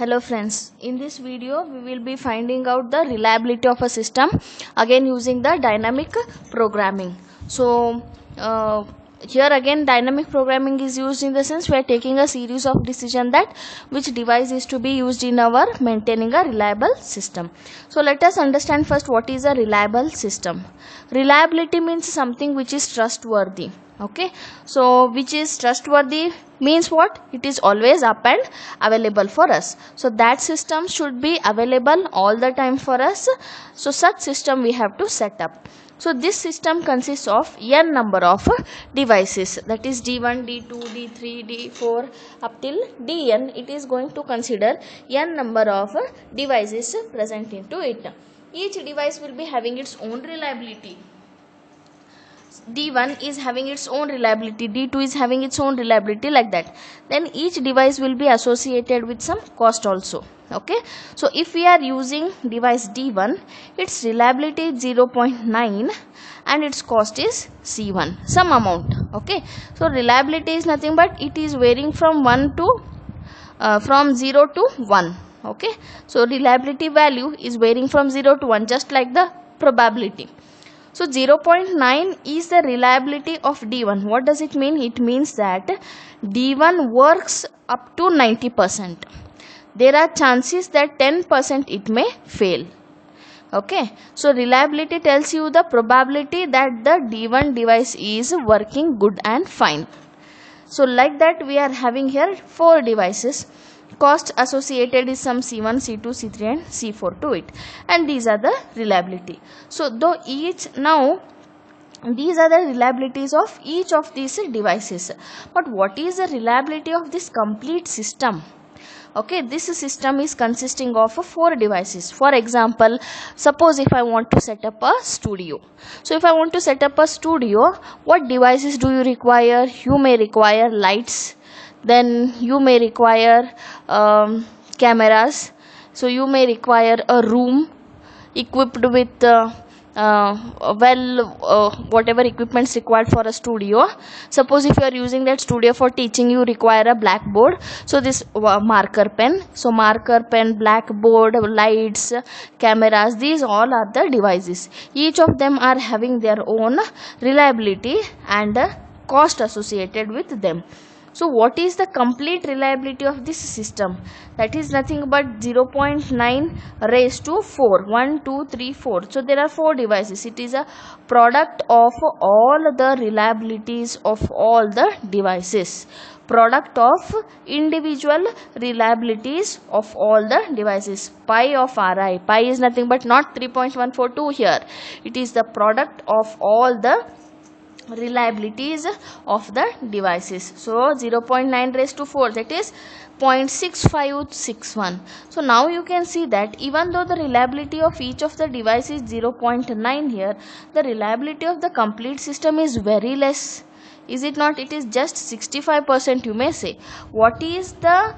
Hello friends, in this video we will be finding out the reliability of a system again using the dynamic programming. So here again dynamic programming is used in the sense we are taking a series of decision that which device is to be used in our maintaining a reliable system. So let us understand first what is a reliable system. Reliability means something which is trustworthy. Okay, so which is trustworthy means what? It is always up and available for us. So that system should be available all the time for us. So such system we have to set up. So this system consists of n number of devices, that is D1, D2, D3, D4 up till Dn. It is going to consider n number of devices present into it. Each device will be having its own reliability. D1 is having its own reliability, D2 is having its own reliability, like that. Then each device will be associated with some cost also. Okay, so if we are using device D1, its reliability is 0.9 and its cost is C1, some amount. Okay, so reliability is nothing but it is varying from 0 to 1. Okay, so reliability value is varying from 0 to 1, just like the probability. So 0.9 is the reliability of D1. What does it mean? It means that D1 works up to 90%. There are chances that 10% it may fail. Okay, so reliability tells you the probability that the D1 device is working good and fine. So like that we are having here 4 devices. Cost associated is some C1, C2, C3 and C4 to it, and these are the reliability. So though these are the reliabilities of each of these devices, but what is the reliability of this complete system? Okay, this system is consisting of 4 devices. For example, suppose if I want to set up a studio. So if I want to set up a studio, what devices do you require? You may require lights, then you may require cameras, so you may require a room equipped with whatever equipments required for a studio. Suppose if you are using that studio for teaching, you require a blackboard, so this marker pen, so marker pen, blackboard, lights, cameras, these all are the devices. Each of them are having their own reliability and cost associated with them. So what is the complete reliability of this system? That is nothing but 0.9 raised to 4. 1, 2, 3, 4. So there are 4 devices. It is a product of all the reliabilities of all the devices. Product of individual reliabilities of all the devices. Pi of Ri. Pi is nothing but not 3.142 here. It is the product of all the reliabilities of the devices. So 0.9 raised to 4, that is 0.6561. So now you can see that even though the reliability of each of the devices is 0.9 here, the reliability of the complete system is very less. Is it not? It is just 65%, you may say. What is the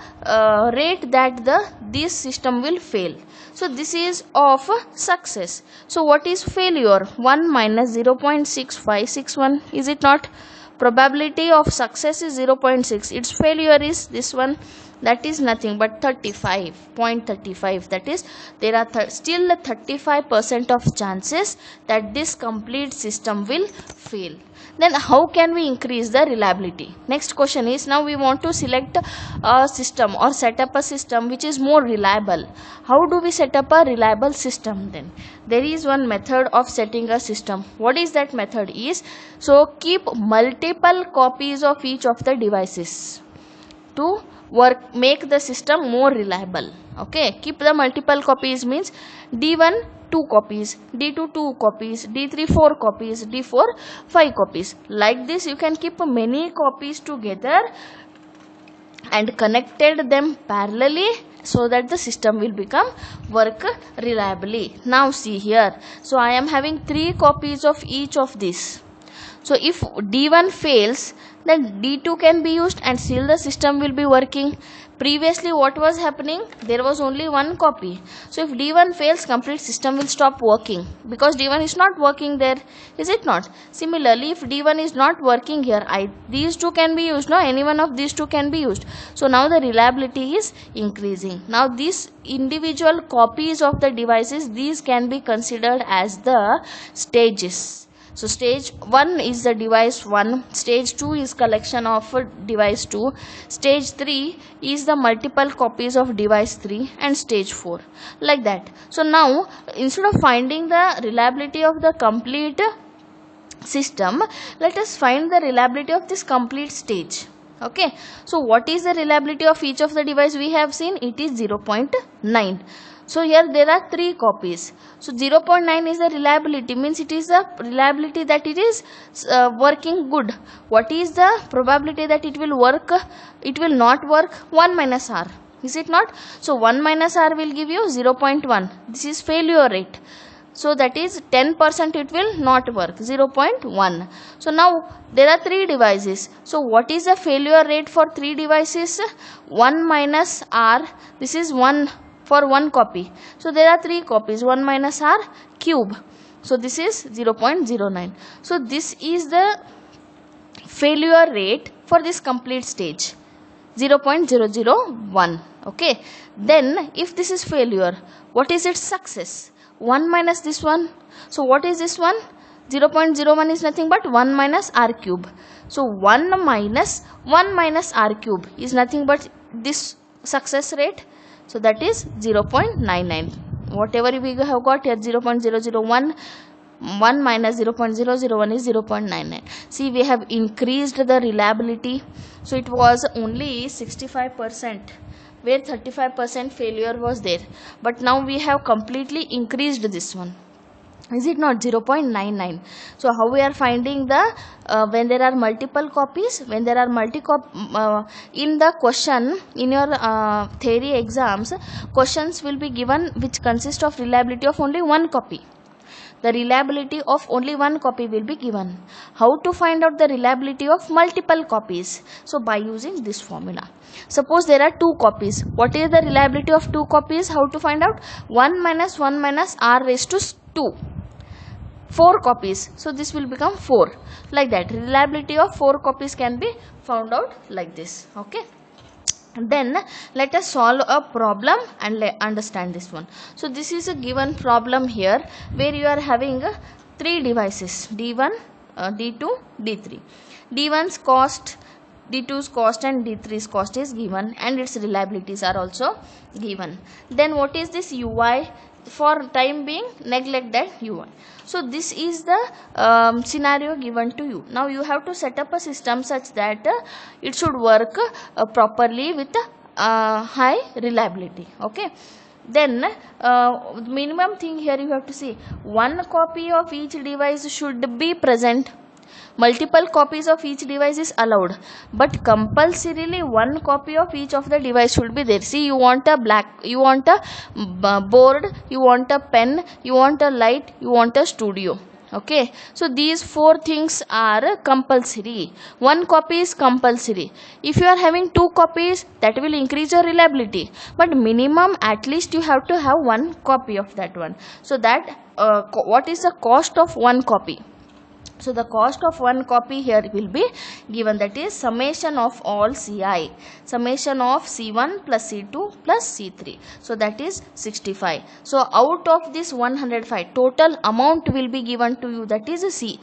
rate that this system will fail? So this is of success. So what is failure? 1 minus 0.6561. Is it not? Probability of success is 0.6. Its failure is this one. That is nothing but 35.35. That is, there are still 35% of chances that this complete system will fail. Then how can we increase the reliability? Next question is, now we want to select a system or set up a system which is more reliable. How do we set up a reliable system then? There is one method of setting a system. What is that method is? So keep multiple copies of each of the devices to make the system more reliable. Okay, keep the multiple copies means D1 2 copies, D2 2 copies, D3 4 copies, D4 5 copies. Like this you can keep many copies together and connected them parallelly so that the system will become work reliably. Now see here, so I am having 3 copies of each of these. So if D1 fails, then D2 can be used and still the system will be working. Previously what was happening? There was only one copy. So if D1 fails, complete system will stop working because D1 is not working there, is it not? Similarly, if D1 is not working here, these two can be used. No, any one of these two can be used. So now the reliability is increasing. Now these individual copies of the devices, these can be considered as the stages. So stage 1 is the device 1, stage 2 is collection of device 2, stage 3 is the multiple copies of device 3, and stage 4, like that. So now instead of finding the reliability of the complete system, let us find the reliability of this complete stage. Okay, so what is the reliability of each of the device? We have seen it is 0.9. So here there are 3 copies. So 0.9 is the reliability, means it is the reliability that it is working good. What is the probability that it will work? It will not work? 1 minus r. Is it not? So 1 minus r will give you 0.1. This is failure rate. So that is 10% it will not work, 0.1. So now there are 3 devices. So what is the failure rate for 3 devices? 1 minus r, this is 1 for 1 copy. So there are 3 copies, 1 minus r cube. So this is 0.09. So this is the failure rate for this complete stage, 0.001. Okay. Then if this is failure, what is its success? 1 minus this one. So what is this one? 0.01 is nothing but 1 minus r cube. So 1 minus r cube is nothing but this success rate. So that is 0.99. Whatever we have got here, 0.001, 1 minus 0.001 is 0.99. See, we have increased the reliability. So it was only 65%. Where 35% failure was there, but now we have completely increased this one, is it not? 0.99. So how we are finding the when there are multiple copies? When there are in the question, in your theory exams, questions will be given which consist of reliability of only one copy. The reliability of only one copy will be given. How to find out the reliability of multiple copies? So by using this formula. Suppose there are 2 copies. What is the reliability of 2 copies? How to find out? 1 minus r raised to 2. 4 copies. So this will become 4. Like that. Reliability of 4 copies can be found out like this. Okay. Then let us solve a problem and understand this one. So this is a given problem here where you are having 3 devices, D1, D2, D3. D1's cost, D2's cost and D3's cost is given, and its reliabilities are also given. Then what is this UI? For time being, neglect that UI. So this is the scenario given to you. Now you have to set up a system such that it should work properly with high reliability. Okay. Then minimum thing here you have to see, 1 copy of each device should be present. Multiple copies of each device is allowed, but compulsorily 1 copy of each of the device should be there. See, you want a board, you want a pen, you want a light, you want a studio. Okay, so these 4 things are compulsory. 1 copy is compulsory. If you are having 2 copies, that will increase your reliability, but minimum at least you have to have 1 copy of that one. So that what is the cost of 1 copy? So the cost of 1 copy here will be given, that is summation of all Ci, summation of C1 plus C2 plus C3. So that is 65. So out of this 105, total amount will be given to you, that is C.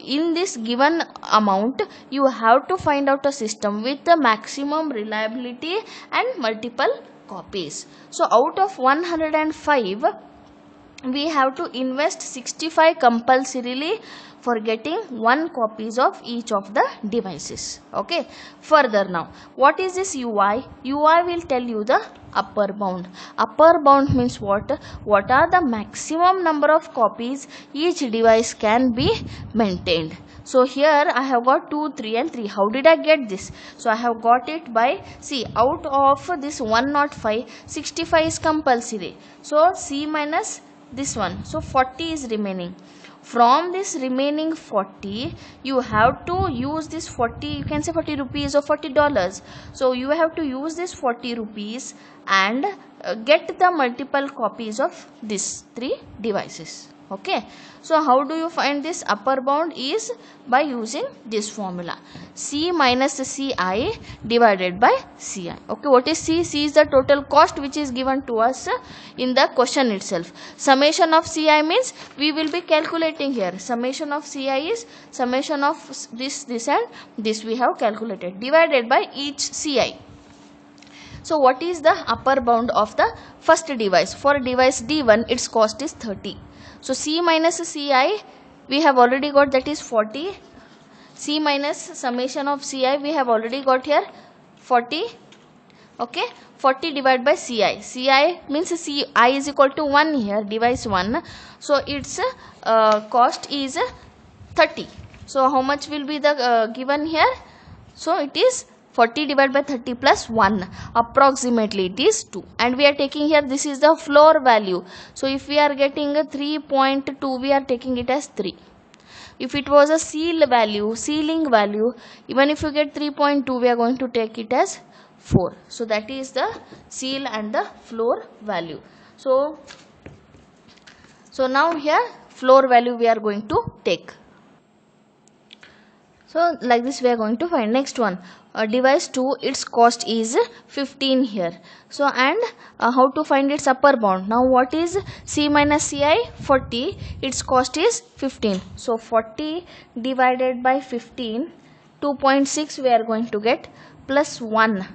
In this given amount, you have to find out a system with the maximum reliability and multiple copies. So out of 105, we have to invest 65 compulsorily for getting 1 copies of each of the devices. Okay. Further now, what is this UI? UI will tell you the upper bound. Upper bound means what? What are the maximum number of copies each device can be maintained? So here I have got 2, 3 and 3. How did I get this? So I have got it by, see, out of this 105, 65 is compulsory. So C minus this one. So 40 is remaining. from this remaining 40 you have to use this 40, you can say 40 rupees or $40. So you have to use this 40 rupees and get the multiple copies of these 3 devices. Okay, so how do you find this upper bound? Is by using this formula, C minus Ci divided by Ci. Okay, what is C? C is the total cost which is given to us in the question itself. Summation of Ci means we will be calculating here. Summation of Ci is summation of this and this we have calculated, divided by each Ci. So what is the upper bound of the first device? For device D1 its cost is 30. So C minus Ci we have already got, that is 40. C minus summation of Ci we have already got here 40. Okay, 40 divided by Ci. Ci means Ci is equal to 1 here, device 1. So its cost is 30. So how much will be the given here? So it is 40 divided by 30 plus 1, approximately it is 2, and we are taking here, this is the floor value. So if we are getting a 3.2, we are taking it as 3. If it was a ceiling value, even if you get 3.2, we are going to take it as 4. So that is the seal and the floor value. So now here floor value we are going to take. So like this we are going to find. Next one, device 2, its cost is 15 here. So and how to find its upper bound? Now what is C minus Ci? 40, its cost is 15. So 40 divided by 15, 2.6 we are going to get, plus 1.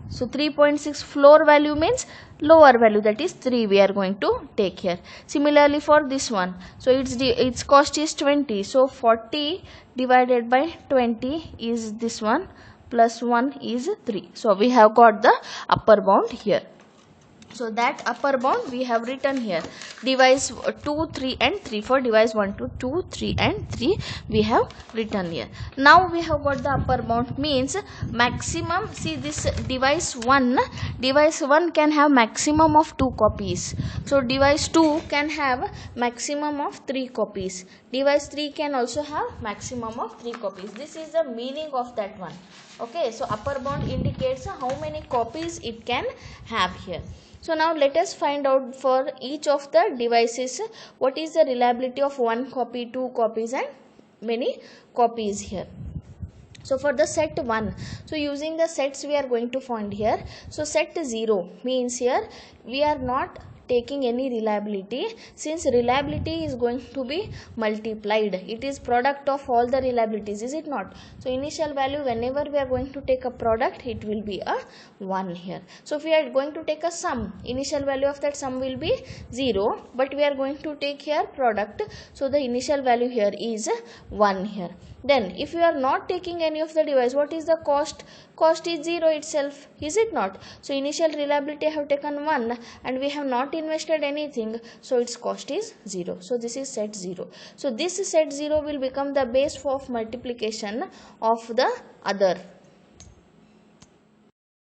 So 3.6 floor value means lower value, that is 3 we are going to take here. Similarly for this one, so its cost is 20. So 40 divided by 20 is this one, plus 1 is 3. So we have got the upper bound here. So that upper bound we have written here, device 2, 3 and 3. For device 1, 2, 3 and 3 we have written here. Now we have got the upper bound, means maximum. See this device 1 can have maximum of 2 copies. So device 2 can have maximum of 3 copies. Device 3 can also have maximum of 3 copies. This is the meaning of that one. Okay, so upper bound indicates how many copies it can have here. So now let us find out for each of the devices what is the reliability of 1 copy, 2 copies and many copies here. So for the set 1, so using the sets we are going to find here. So set 0 means here we are not taking any reliability, since reliability is going to be multiplied. It is product of all the reliabilities, is it not? So initial value, whenever we are going to take a product, it will be a 1 here. So if we are going to take a sum, initial value of that sum will be 0, but we are going to take here product, so the initial value here is 1 here. Then if you are not taking any of the device, what is the cost? Cost is 0 itself, is it not? So initial reliability I have taken 1 and we have not invested anything, so its cost is 0. So this is set 0. So this set 0 will become the base of multiplication of the other